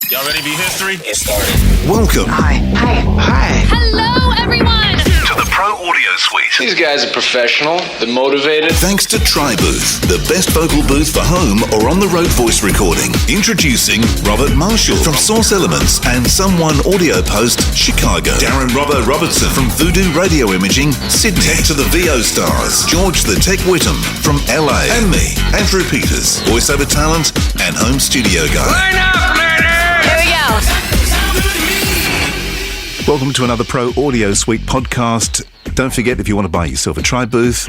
Y'all ready to be history? Get started. Welcome. Hi. Hello, everyone. To the Pro Audio Suite. These guys are professional. They're motivated. Thanks to TriBooth, the best vocal booth for home or on-the-road voice recording. Introducing Robert Marshall from Source Elements and Someone Audio Post, Chicago. Darren Robert Robertson from Voodoo Radio Imaging, Sydney. Tech to the VO stars, George the Tech Whittam from LA. And me, Andrew Peters, voiceover talent and home studio guy. Line up, ladies! Here we go. Welcome to another Pro Audio Suite podcast. Don't forget, if you want to buy yourself a TriBooth,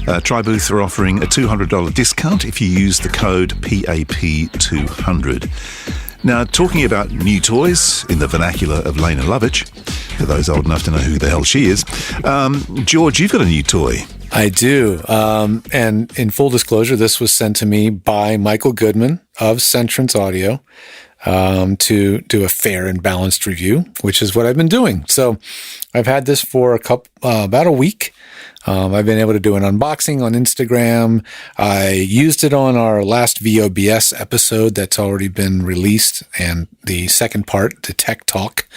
TriBooth are offering a $200 discount if you use the code PAP200. Now, talking about new toys in the vernacular of Lena Lovitch, for those old enough to know who the hell she is, George, you've got a new toy. I do. And in full disclosure, this was sent to me by Michael Goodman of Centrance Audio to do a fair and balanced review, which is what I've been doing. So I've had this for about a week. I've been able to do an unboxing on Instagram. I used it on our last VOBS episode that's already been released, and the second part, the Tech Talk,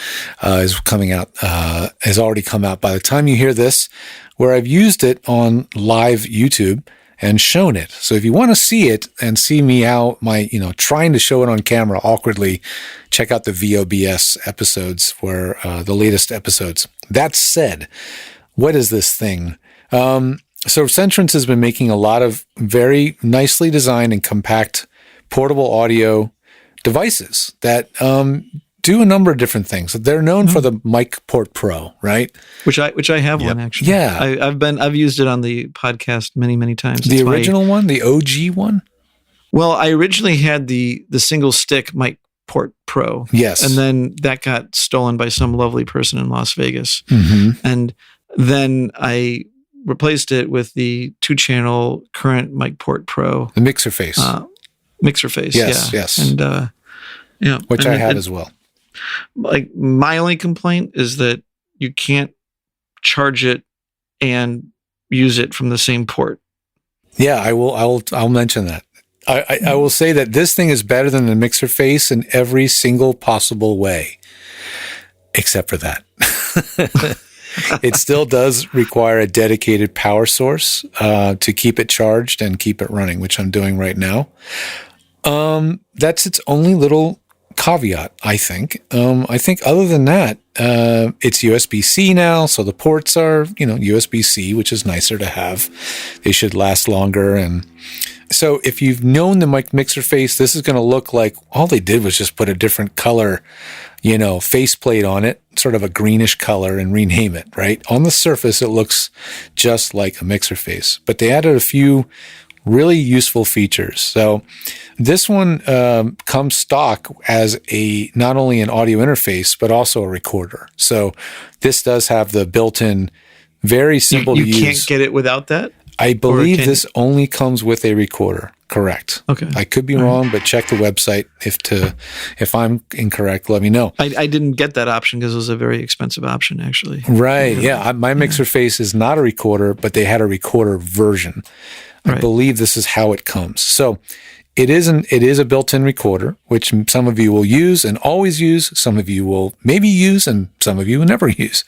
is coming out. Has already come out by the time you hear this, where I've used it on live YouTube and shown it. So if you want to see it and see me out, trying to show it on camera awkwardly, check out the VOBS episodes, where the latest episodes. That said, what is this thing? So Centrance has been making a lot of very nicely designed and compact portable audio devices that do a number of different things. They're known for the MicPort Pro, right? Which I have one actually. Yeah, I've used it on the podcast many times. The original one, the OG one. Well, I originally had the single stick MicPort Pro. Yes, and then that got stolen by some lovely person in Las Vegas, and then I replaced it with the 2-channel current MicPort Pro, the mixer face. Yes, and which I have as well. Like, my only complaint is that you can't charge it and use it from the same port. Yeah, I'll mention that. I will say that this thing is better than the mixer face in every single possible way, except for that. It still does require a dedicated power source to keep it charged and keep it running, which I'm doing right now. That's its only little caveat, I think. I think other than that, it's USB-C now, so the ports are, USB-C, which is nicer to have. They should last longer. And so if you've known the mic mixer face, this is going to look like all they did was just put a different color, faceplate on it, sort of a greenish color, and rename it, right? On the surface, it looks just like a mixer face, but they added a few really useful features. So this one comes stock as not only an audio interface, but also a recorder. So this does have the built-in, very simple to use. You can't get it without that? I believe this only comes with a recorder. Correct. Okay. I could be wrong, but check the website. If I'm incorrect, let me know. I didn't get that option because it was a very expensive option, actually. Right. Yeah. My mixer face is not a recorder, but they had a recorder version. I believe this is how it comes. So it is a built-in recorder, which some of you will use and always use. Some of you will maybe use, and some of you will never use.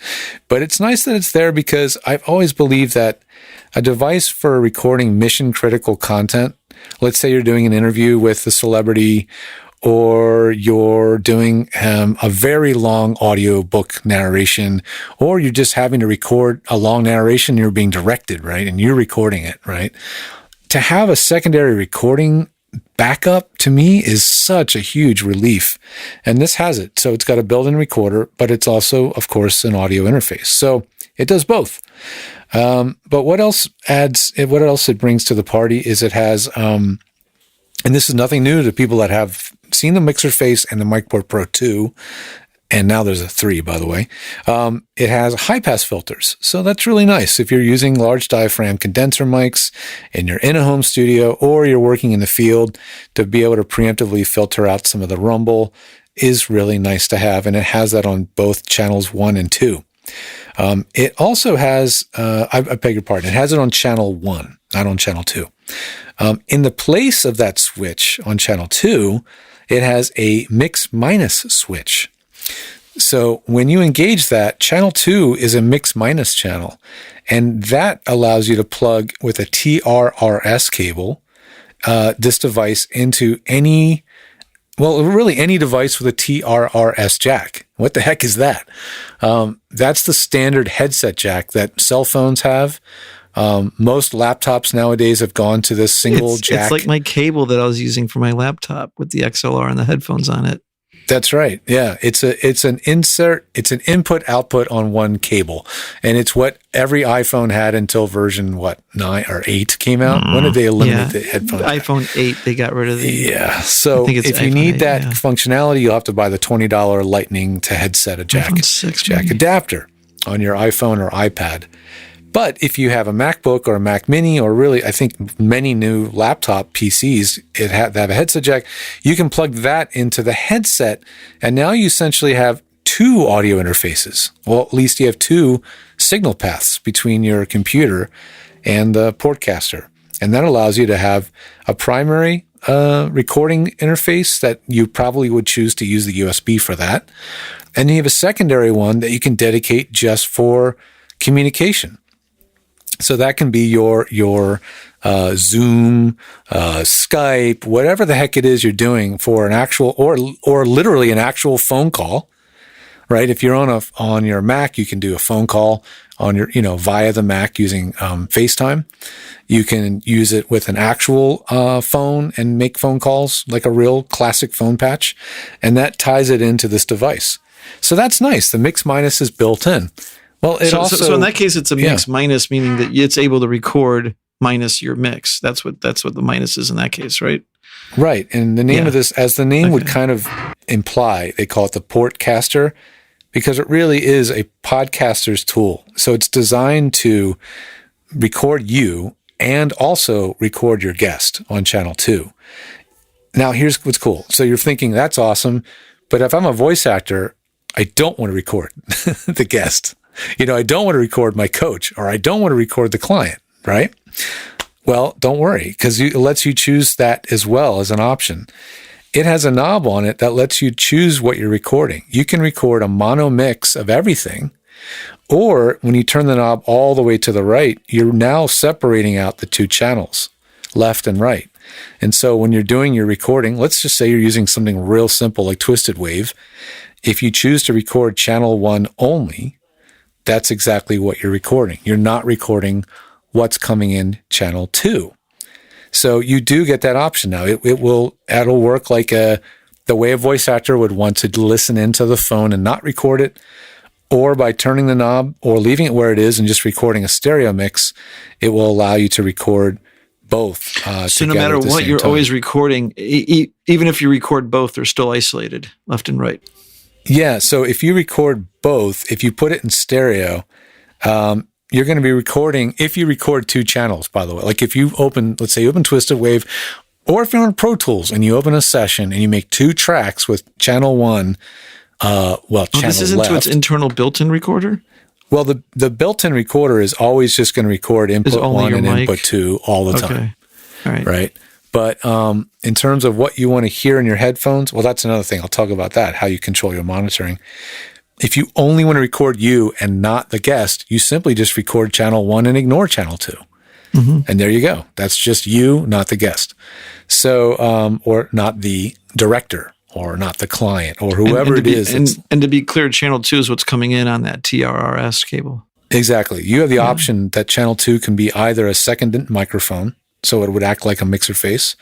But it's nice that it's there, because I've always believed that a device for recording mission-critical content, let's say you're doing an interview with a celebrity, or you're doing a very long audiobook narration, or you're just having to record a long narration, you're being directed, right? And you're recording it, right? To have a secondary recording backup, to me, is such a huge relief. And this has it. So it's got a built-in recorder, but it's also, of course, an audio interface. So it does both. But what else it brings to the party is it has, and this is nothing new to people that have seen the mixer face and the MicPort Pro 2, and now there's a 3, by the way. It has high-pass filters, so that's really nice. If you're using large diaphragm condenser mics and you're in a home studio or you're working in the field, to be able to preemptively filter out some of the rumble is really nice to have, and it has that on both channels 1 and 2. It also has, I beg your pardon, it has it on channel 1, not on channel 2. In the place of that switch on channel 2, it has a mix minus switch. So when you engage that, channel 2 is a mix minus channel, and that allows you to plug with a TRRS cable this device into any device with a TRRS jack. What the heck is that? That's the standard headset jack that cell phones have. Most laptops nowadays have gone to this single jack. It's like my cable that I was using for my laptop with the XLR and the headphones on it. That's right. Yeah. It's an input output on one cable. And it's what every iPhone had until version 9 or 8 came out. When did they eliminate the headphone? iPhone 8, they got rid of the. Yeah. So if you need that functionality, you'll have to buy the $20 Lightning to headset jack adapter on your iPhone or iPad. But if you have a MacBook or a Mac Mini, or really, I think many new laptop PCs that have a headset jack, you can plug that into the headset, and now you essentially have two audio interfaces. Well, at least you have two signal paths between your computer and the Portcaster, and that allows you to have a primary recording interface that you probably would choose to use the USB for that, and you have a secondary one that you can dedicate just for communication. So that can be your Zoom, Skype, whatever the heck it is you're doing for an actual or literally an actual phone call, right? If you're on your Mac, you can do a phone call on your via the Mac using FaceTime. You can use it with an actual phone and make phone calls like a real classic phone patch, and that ties it into this device. So that's nice. The mix minus is built in. Well, so in that case, it's a mix minus, meaning that it's able to record minus your mix. That's what the minus is in that case, right? Right. And the name of this, as the name would kind of imply, they call it the Portcaster, because it really is a podcaster's tool. So it's designed to record you and also record your guest on channel 2. Now, here's what's cool. So you're thinking, that's awesome. But if I'm a voice actor, I don't want to record the guest. I don't want to record my coach, or I don't want to record the client, right? Well, don't worry, because it lets you choose that as well as an option. It has a knob on it that lets you choose what you're recording. You can record a mono mix of everything, or when you turn the knob all the way to the right, you're now separating out the two channels, left and right. And so when you're doing your recording, let's just say you're using something real simple like Twisted Wave. If you choose to record channel 1 only, that's exactly what you're recording. You're not recording what's coming in channel 2. So you do get that option now. It'll work like the way a voice actor would want to listen into the phone and not record it, or by turning the knob or leaving it where it is and just recording a stereo mix, it will allow you to record both. So no matter what, you're always recording. Even if you record both, they're still isolated left and right. Yeah. So if you record both, if you put it in stereo, you're going to be recording, if you record two channels, by the way, like if you let's say you open Twisted Wave, or if you're on Pro Tools and you open a session and you make two tracks with channel 1, channel this isn't left. to its internal built-in recorder? Well, the built-in recorder is always just going to record input 1 and input 2 all the time. All right. Right. But in terms of what you want to hear in your headphones, well, that's another thing. I'll talk about that, how you control your monitoring. If you only want to record you and not the guest, you simply just record channel 1 and ignore channel 2. Mm-hmm. And there you go. That's just you, not the guest. So, or not the director, or not the client, or whoever it is. And to be clear, channel 2 is what's coming in on that TRRS cable. Exactly. You have the option that channel 2 can be either a second microphone, so it would act like a mixer face,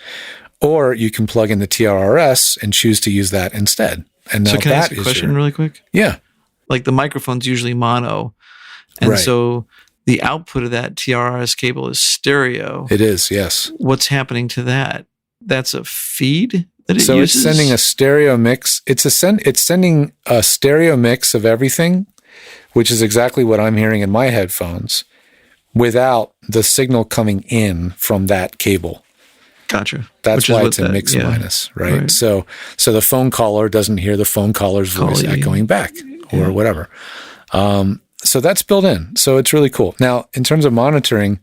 or you can plug in the TRRS and choose to use that instead. And now so can I ask a question really quick? Yeah. Like the microphone's usually mono, and so the output of that TRRS cable is stereo. It is, yes. What's happening to that? That's a feed that it uses? So it's sending a stereo mix. It's sending a stereo mix of everything, which is exactly what I'm hearing in my headphones, without the signal coming in from that cable. Gotcha. That's why it's a mix minus, right? So the phone caller doesn't hear the phone caller's voice echoing back or whatever. So that's built in. So it's really cool. Now, in terms of monitoring,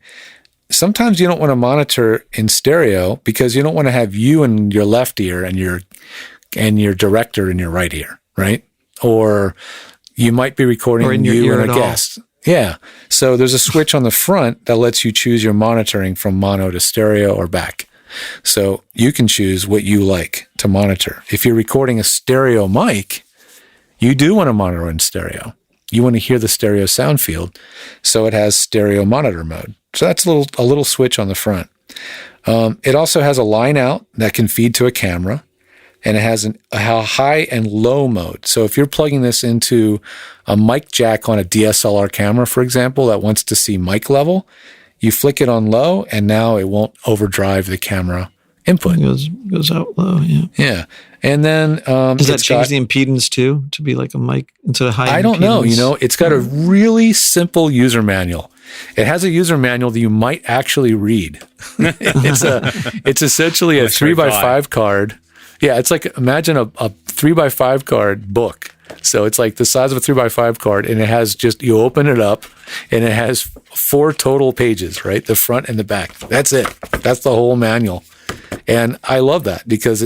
sometimes you don't want to monitor in stereo because you don't want to have you in your left ear and your and your director in your right ear, right? Or you might be recording Or in your you ear and a at all. guest. Yeah. So there's a switch on the front that lets you choose your monitoring from mono to stereo or back. So you can choose what you like to monitor. If you're recording a stereo mic, you do want to monitor in stereo. You want to hear the stereo sound field. So it has stereo monitor mode. So that's a little switch on the front. It also has a line out that can feed to a camera, and it has a high and low mode. So if you're plugging this into a mic jack on a DSLR camera, for example, that wants to see mic level, you flick it on low, and now it won't overdrive the camera input. It goes out low, yeah. Yeah. And then Does that change the impedance too, to be like a mic instead of high I don't know. impedance? It's got a really simple user manual. It has a user manual that you might actually read. It's essentially a 3x5 card. Yeah, it's like, imagine a 3x5 card book. So it's like the size of a 3x5 card, and it has you open it up, and it has 4 total pages, right? The front and the back. That's it. That's the whole manual. And I love that because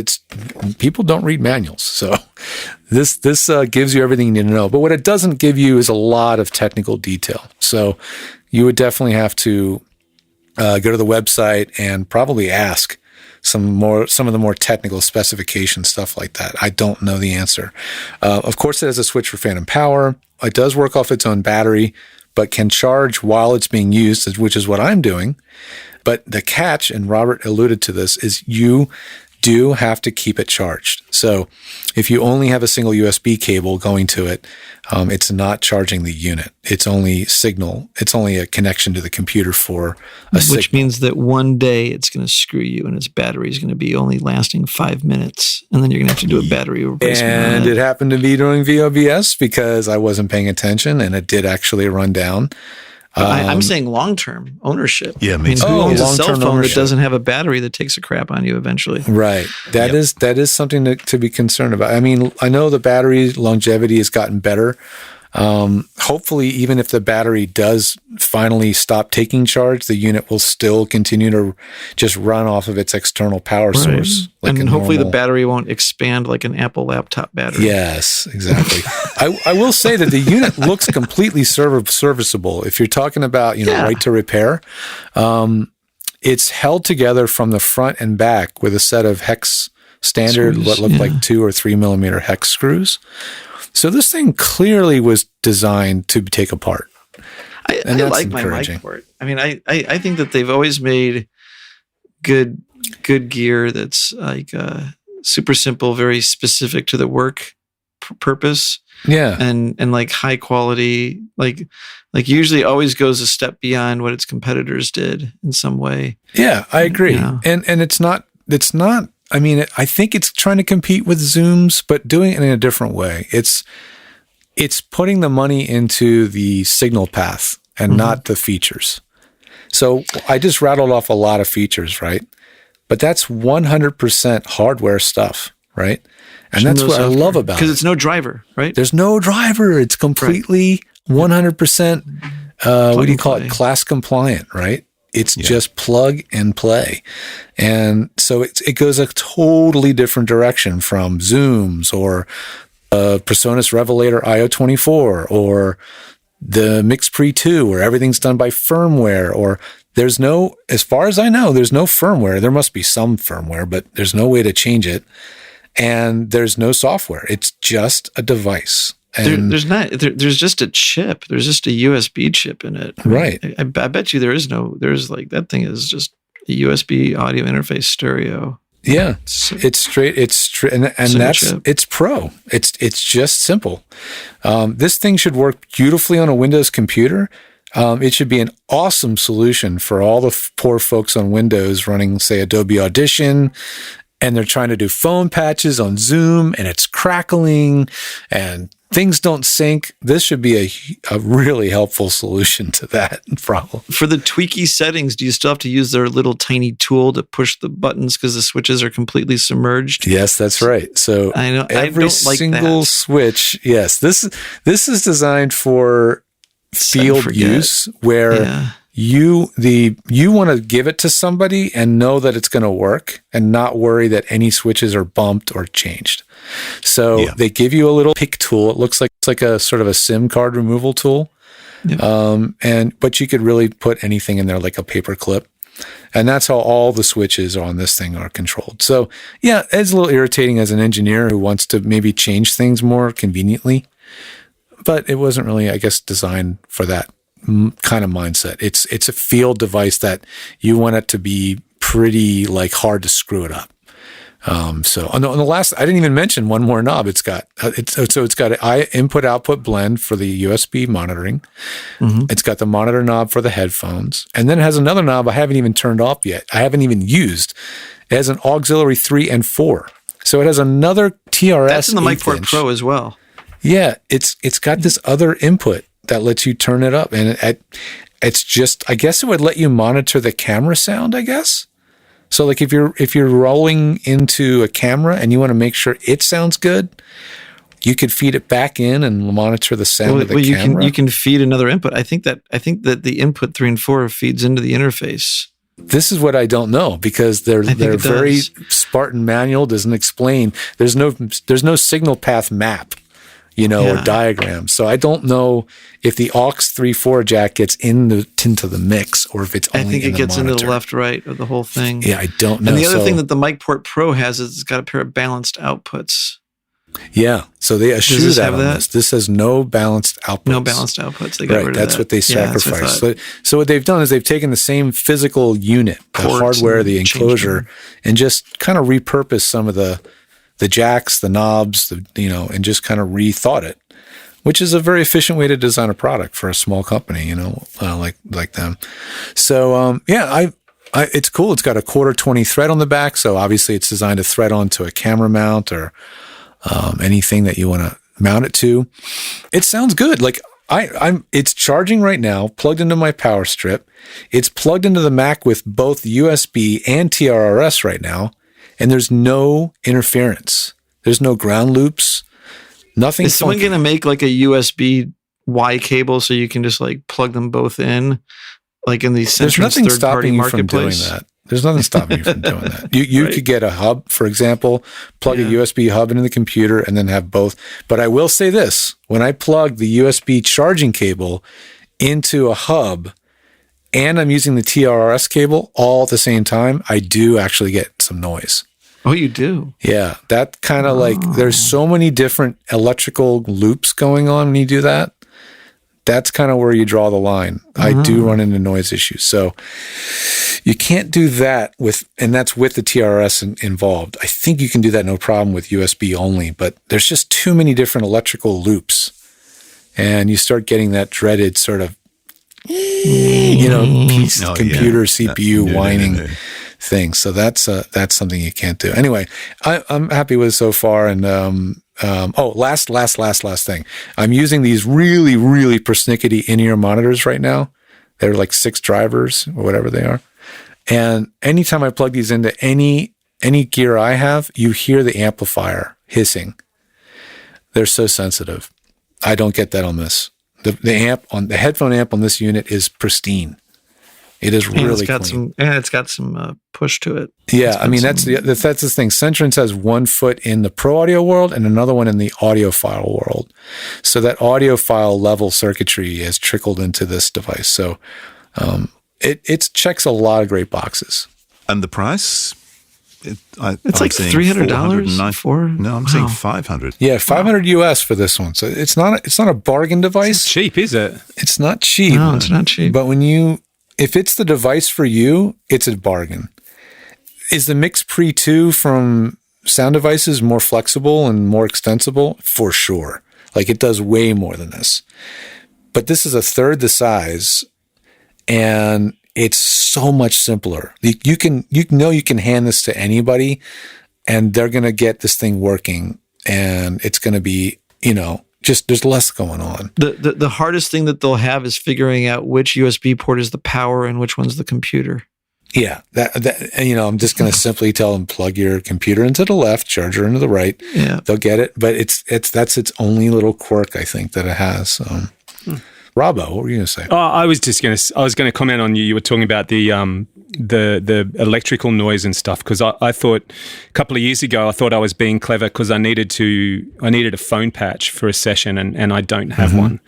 people don't read manuals. So this gives you everything you need to know. But what it doesn't give you is a lot of technical detail. So you would definitely have to go to the website and probably ask some of the more technical specification stuff like that. I don't know the answer. Of course, it has a switch for phantom power. It does work off its own battery, but can charge while it's being used, which is what I'm doing. But the catch, and Robert alluded to this, is you do have to keep it charged. So if you only have a single USB cable going to it, it's not charging the unit. It's only signal. It's only a connection to the computer for a signal. Which means that one day it's going to screw you and its battery is going to be only lasting 5 minutes. And then you're going to have to do a battery replacement. And it happened to be during VOBS because I wasn't paying attention, and it did actually run down. I'm saying long-term ownership. Yeah, me I mean, too. who owns a long-term cell phone ownership. that doesn't have a battery that takes a crap on you eventually? Right. That is something to be concerned about. I mean, I know the battery longevity has gotten better. Hopefully, even if the battery does finally stop taking charge, the unit will still continue to just run off of its external power source. Like and a hopefully the normal- battery won't expand like an Apple laptop battery. Yes, exactly. I will say that the unit looks completely serviceable. If you're talking about, right to repair, it's held together from the front and back with a set of hex standard, Screws, what looked like 2 or 3 millimeter hex screws. So this thing clearly was designed to take apart. I like my mic port. I mean, I think that they've always made good gear that's like super simple, very specific to the work purpose. Yeah. And like high quality, like usually always goes a step beyond what its competitors did in some way. Yeah, I agree. You know? And it's not, I mean, I think it's trying to compete with Zooms, but doing it in a different way. It's putting the money into the signal path and not the features. So I just rattled off a lot of features, right? But that's 100% hardware stuff, right? And that's what I love about it. Because it's no driver, right? There's no driver. It's completely 100%, what do you call it? Class compliant, right? It's just plug and play. And so it goes a totally different direction from Zooms or PreSonus Revelator IO24 or the Mix Pre 2 where everything's done by firmware, or there's no, as far as I know, there's no firmware. There must be some firmware, but there's no way to change it. And there's no software. It's just a device. And There's just a chip. There's just a USB chip in it. Right. I bet you there's like, that thing is just a USB audio interface stereo. Yeah, it's straight. And that's chip. it's pro. It's just simple. This thing should work beautifully on a Windows computer. It should be an awesome solution for all the poor folks on Windows running, say, Adobe Audition, and they're trying to do phone patches on Zoom, and it's crackling, and things don't sync. This should be a really helpful solution to that problem. For the tweaky settings, do you still have to use their little tiny tool to push the buttons because the switches are completely submerged? Yes, that's right. So I know every I don't like single that. switch, yes, this is designed for field use where you want to give it to somebody and know that it's going to work and not worry that any switches are bumped or changed. So they give you a little pick tool. It looks like a sort of a SIM card removal tool. Yep. But you could really put anything in there, like a paper clip. And that's how all the switches on this thing are controlled. So yeah, it's a little irritating as an engineer who wants to maybe change things more conveniently, but it wasn't really, I guess, designed for that kind of mindset. It's a field device that you want it to be pretty like hard to screw it up. So on the last, I didn't even mention one more knob. It's got an input output blend for the USB monitoring. Mm-hmm. It's got the monitor knob for the headphones, and then it has another knob I haven't even turned off yet. I haven't even used. It has an auxiliary 3 and 4. So it has another TRS. That's in the MicPort Pro as well. Yeah, it's got this other input that lets you turn it up, and it's just, I guess it would let you monitor the camera sound, I guess. So like if you're rolling into a camera and you want to make sure it sounds good, you could feed it back in and monitor the sound of the camera. You can feed another input. I think that the input 3 and 4 feeds into the interface. This is what I don't know, because they're very Spartan manual, doesn't explain. There's no signal path map, or diagram. So I don't know if the aux 3.4 jack gets into the mix, or if it's only I think it gets into the left, right of the whole thing. Yeah, I don't know. And the other thing that the MicPort Pro has is it's got a pair of balanced outputs. Yeah, so they eschew that on this. This has no balanced outputs. No balanced outputs. They got rid of that's that. what they sacrificed. So what they've done is they've taken the same physical unit, the hardware, the enclosure, and just kind of repurposed some of the jacks, the knobs, and just kind of rethought it, which is a very efficient way to design a product for a small company, like them. So, it's cool. It's got a 1/4-20 thread on the back. So obviously it's designed to thread onto a camera mount or anything that you want to mount it to. It sounds good. Like it's charging right now, plugged into my power strip. It's plugged into the Mac with both USB and TRRS right now. And there's no interference. There's no ground loops. Nothing. Is someone going to make like a USB Y cable so you can just like plug them both in, like in the Centrance third-party marketplace? There's nothing stopping you from doing that. You could get a hub, for example, plug a USB hub into the computer, and then have both. But I will say this: when I plug the USB charging cable into a hub, and I'm using the TRRS cable all at the same time, I do actually get some noise. Oh, you do? Yeah. That kind of like, there's so many different electrical loops going on when you do that. That's kind of where you draw the line. I do run into noise issues. So you can't do that and that's with the TRS involved. I think you can do that no problem with USB only, but there's just too many different electrical loops. And you start getting that dreaded sort of, computer CPU whining thing. So that's something you can't do. Anyway, I'm happy with it so far. And last thing. I'm using these really, really persnickety in-ear monitors right now. They're like 6 drivers or whatever they are. And anytime I plug these into any gear I have, you hear the amplifier hissing. They're so sensitive. I don't get that on this. The headphone amp on this unit is pristine. It is really clean. It's got some push to it. Yeah, I mean that's the thing. Centrance has one foot in the pro audio world and another one in the audiophile world. So that audiophile level circuitry has trickled into this device. So it checks a lot of great boxes. And the price? It's like $300 No, I'm saying $500. Yeah, $500 US for this one. So it's not a bargain device. It's cheap, is it? It's not cheap. No, it's not cheap. But if it's the device for you, it's a bargain. Is the Mix Pre 2 from Sound Devices more flexible and more extensible? For sure. Like it does way more than this. But this is a third the size, and it's so much simpler. You can hand this to anybody, and they're going to get this thing working, and it's going to be, just there's less going on. The hardest thing that they'll have is figuring out which USB port is the power and which one's the computer. Yeah, I'm just going to simply tell them plug your computer into the left, charger into the right. Yeah, they'll get it. But that's its only little quirk, I think, that it has. Robbo, what were you going to say? Oh, I was going to comment on you were talking about the electrical noise and stuff, because I thought a couple of years ago I thought I was being clever because I needed a phone patch for a session and I don't have one.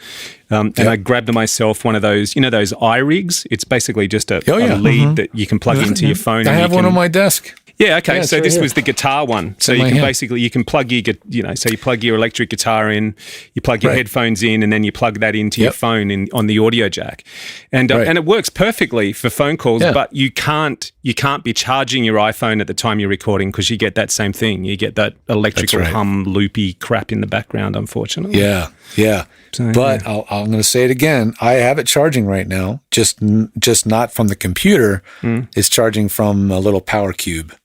And I grabbed myself one of those, those iRigs. It's basically just a lead that you can plug into your phone. I have one on my desk. Yeah, okay. Yeah, so this was the guitar one. So you can plug your, so you plug your electric guitar in, you plug your headphones in, and then you plug that into your phone on the audio jack, and it works perfectly for phone calls. But you can't be charging your iPhone at the time you're recording because you get that same thing. You get that electrical hum, loopy crap in the background. Unfortunately. Yeah. So, but I'm going to say it again. I have it charging right now, just not from the computer. It's charging from a little power cube.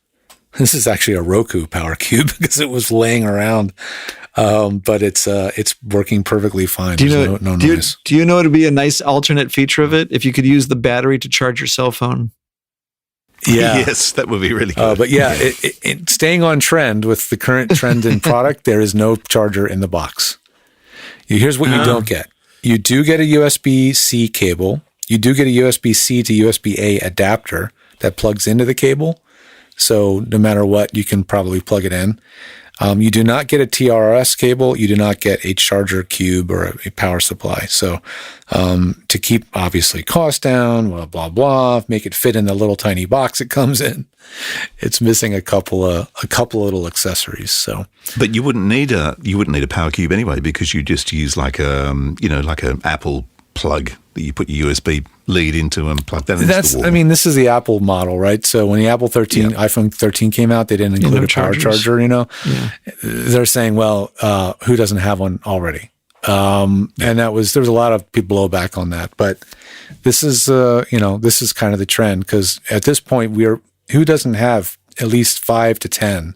This is actually a Roku power cube because it was laying around, but it's working perfectly fine. There's no noise. Do you know what would be a nice alternate feature of it? If you could use the battery to charge your cell phone. Yeah. Yes, that would be really good. But yeah, staying on trend with the current trend in product, there is no charger in the box. Here's what you don't get. You do get a USB-C cable. You do get a USB-C to USB-A adapter that plugs into the cable. So no matter what, you can probably plug it in. You do not get a TRS cable. You do not get a charger cube or a power supply. So to keep obviously cost down, blah blah, make it fit in the little tiny box it comes in, it's missing a couple little accessories. So, but you wouldn't need a power cube anyway, because you just use like an Apple plug that you put your USB lead into and plug that into the wall. I mean, this is the Apple model, right? So when the iPhone 13 came out, they didn't include a power charger, They're saying, well, who doesn't have one already? And there was a lot of people blowback on that, but this is, this is kind of the trend, because at this point who doesn't have at least 5 to 10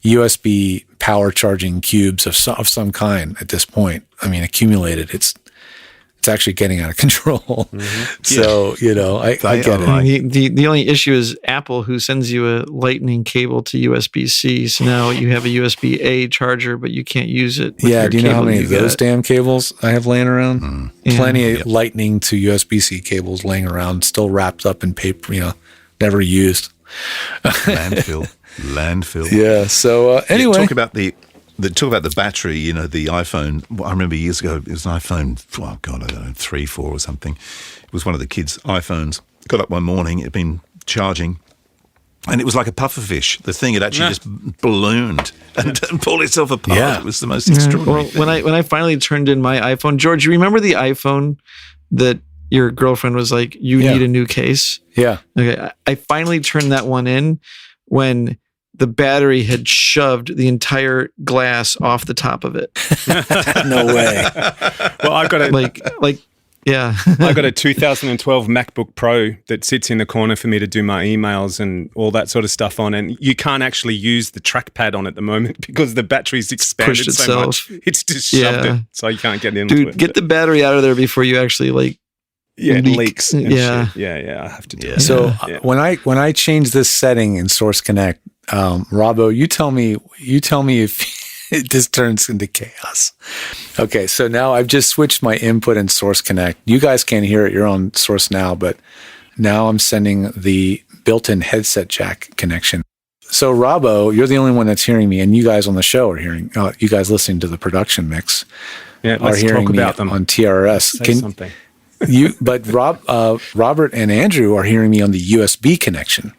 USB power charging cubes of some kind at this point? I mean, accumulated, it's actually getting out of control. So, I get it. The only issue is Apple, who sends you a lightning cable to USB-C. So now you have a USB-A charger, but you can't use it. Do you know how many of those damn cables I have laying around? Plenty of lightning to USB-C cables laying around, still wrapped up in paper, never used. Landfill. Yeah. So anyway. Talk about the battery, the iPhone. I remember years ago, it was an iPhone, I don't know, 3, 4 or something. It was one of the kids' iPhones. Got up one morning, it had been charging, and it was like a pufferfish. The thing had actually just ballooned and pulled itself apart. Yeah. It was the most extraordinary thing. When I finally turned in my iPhone, George, you remember the iPhone that your girlfriend was like, you need a new case? Yeah. Okay, I finally turned that one in when the battery had shoved the entire glass off the top of it. No way. Well, I've got I got a 2012 MacBook Pro that sits in the corner for me to do my emails and all that sort of stuff on. And you can't actually use the trackpad on at the moment because the battery's expanded so much. It's just shoved it, so you can't get into it. Dude, get the battery out of there before you actually it leaks. And shit. Yeah, I have to do it. So when I change this setting in Source Connect, Robbo, you tell me if this turns into chaos. Okay, so now I've just switched my input in Source Connect. You guys can't hear it. You're on Source now, but now I'm sending the built-in headset jack connection. So Robbo, you're the only one that's hearing me, and you guys on the show are hearing. You guys listening to the production mix are hearing me on TRS. Say something. But Robert and Andrew are hearing me on the USB connection.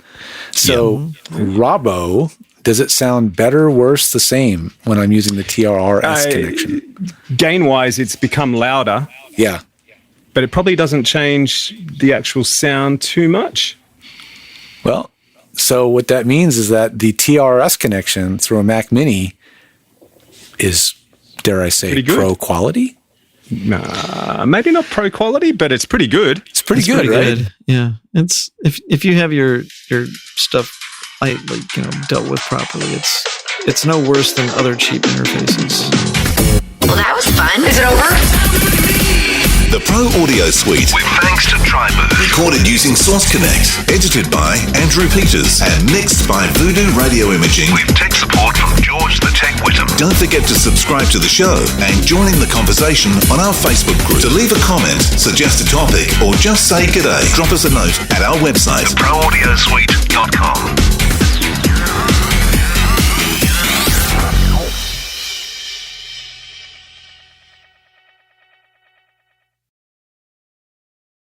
So, Robbo, does it sound better, worse, the same when I'm using the TRS connection? Gain-wise, it's become louder. Yeah. But it probably doesn't change the actual sound too much. Well, so what that means is that the TRS connection through a Mac Mini is, dare I say, pro quality? Maybe not pro quality, but it's pretty good. It's pretty good, right? Good. Yeah, it's if you have your stuff dealt with properly, it's no worse than other cheap interfaces. Well, that was fun. Is it over? The The Pro Audio Suite. With thanks to TriBoost. Recorded using Source Connect. Edited by Andrew Peters. And mixed by Voodoo Radio Imaging. With tech support from George the Tech Whittam. Don't forget to subscribe to the show and join in the conversation on our Facebook group. To leave a comment, suggest a topic, or just say g'day, drop us a note at our website, theproaudiosuite.com.